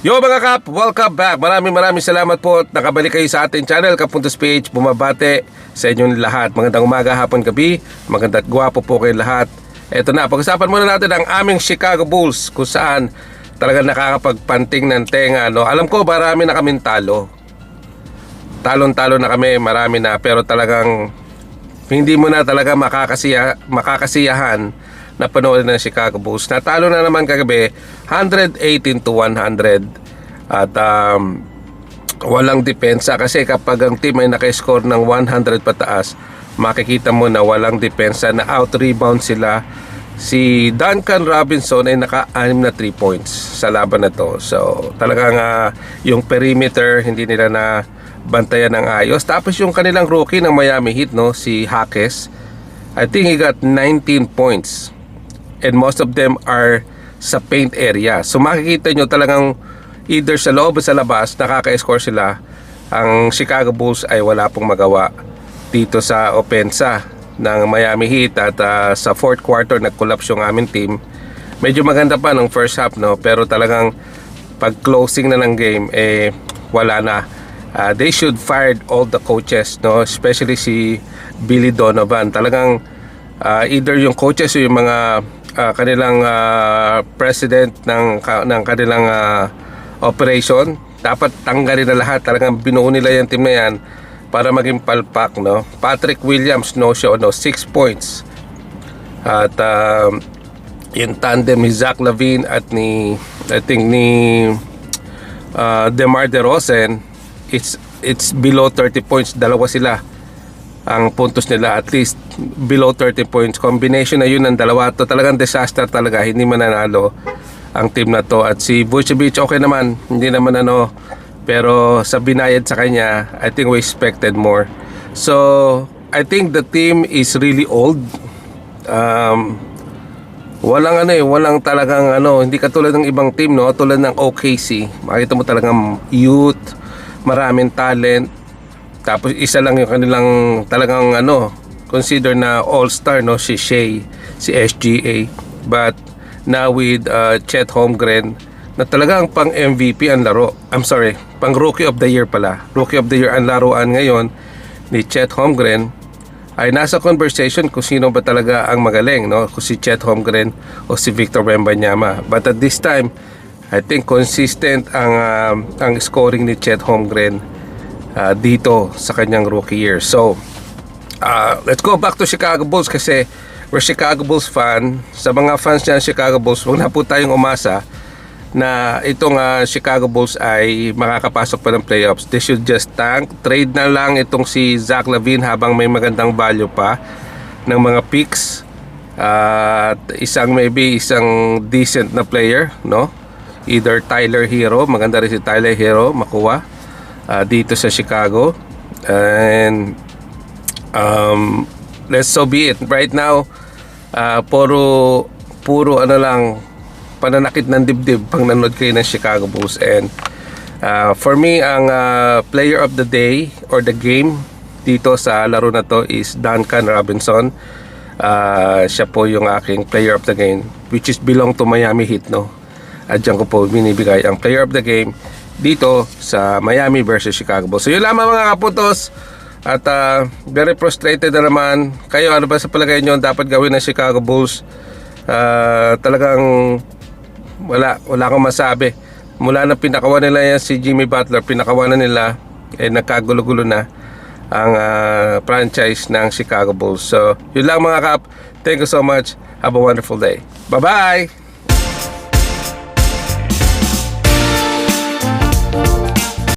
Yo mga kap, welcome back. Maraming salamat po at nakabalik kayo sa ating channel, Kapuntos PH. Bumabate sa inyong lahat. Magandang umaga, hapon, gabi. Magandang at gwapo po kayo lahat. Eto na, pag-usapan muna natin ang aming Chicago Bulls, kung saan talagang nakakapagpanting ng tenga, no? Alam ko marami na kaming talo. Talon-talo na kami, marami na. Pero talagang hindi mo na talaga makakasiyahan na panoorin ng Chicago Bulls. Natalo na naman kagabi 118-100 at walang depensa, kasi kapag ang team ay naka-score ng 100 pataas, makikita mo na walang depensa, na out-rebound sila. Si Duncan Robinson ay naka-6 na 3 points sa laban na to. So talagang yung perimeter hindi nila na bantayan ng ayos. Tapos yung kanilang rookie ng Miami Heat, no, si Jaques, I think he got 19 points. And most of them are sa paint area. So makikita nyo talagang either sa loob o sa labas, nakaka-score sila. Ang Chicago Bulls ay wala pong magawa dito sa opensa ng Miami Heat. At sa fourth quarter, nag-collapse yung aming team. Medyo maganda pa ng first half, no? Pero talagang pag closing na ng game, wala na. They should fire all the coaches, no? Especially si Billy Donovan. Talagang either yung coaches o yung mga kanilang president ng kanilang operation, dapat tanggalin na lahat. Talagang binuo nila yung team na yan para maging palpak, no? Patrick Williams, no show, no, 6 points. At yung tandem ni Zach LaVine at ni DeMar DeRozan, it's below 30 points. Dalawa sila ang puntos nila, at least below 30 points. Combination na yun ng dalawa to, talagang disaster talaga. Hindi mananalo ang team na to. At si Vucevic okay naman, hindi naman pero sa binayad sa kanya, I think we expected more. So I think the team is really old. Walang talagang hindi katulad ng ibang team, no? Tulad ng OKC, makita mo talagang youth, maraming talent. Tapos isa lang yung kanilang talagang consider na all-star, no, si Shea, si SGA. But now with Chet Holmgren, na talagang pang MVP ang laro. I'm sorry, pang Rookie of the Year pala. Rookie of the Year ang laruan ngayon ni Chet Holmgren. Ay nasa conversation kung sino ba talaga ang magaling, no? Kung si Chet Holmgren o si Victor Wembanyama. But at this time, I think consistent ang scoring ni Chet Holmgren dito sa kanyang rookie year. So let's go back to Chicago Bulls, kasi we're Chicago Bulls fan. Sa mga fans niyan Chicago Bulls, huwag na po tayong umasa na itong Chicago Bulls ay makakapasok pa ng playoffs. They should just trade na lang itong si Zach LaVine habang may magandang value pa ng mga picks, at maybe isang decent na player, no? Either Tyler Hero, maganda rin si Tyler Hero makuha dito sa Chicago. And let's so be it. Right now puro lang pananakit ng dibdib pang nanood kayo ng Chicago Bulls. And for me, ang player of the day or the game dito sa laro na to is Duncan Robinson. Siya po yung aking player of the game, which is belong to Miami Heat, no? At dyan ko po binibigay ang player of the game dito sa Miami versus Chicago Bulls. So yun lamang mga kaputos. At very frustrated na naman kayo. Ano ba sa palagay nyo dapat gawin ng Chicago Bulls? Talagang wala akong masabi. Mula na pinakawan nila yan si Jimmy Butler, pinakawan na nila, nagkagulo-gulo na ang franchise ng Chicago Bulls. So yun lang mga kap. Thank you so much. Have a wonderful day. Bye bye.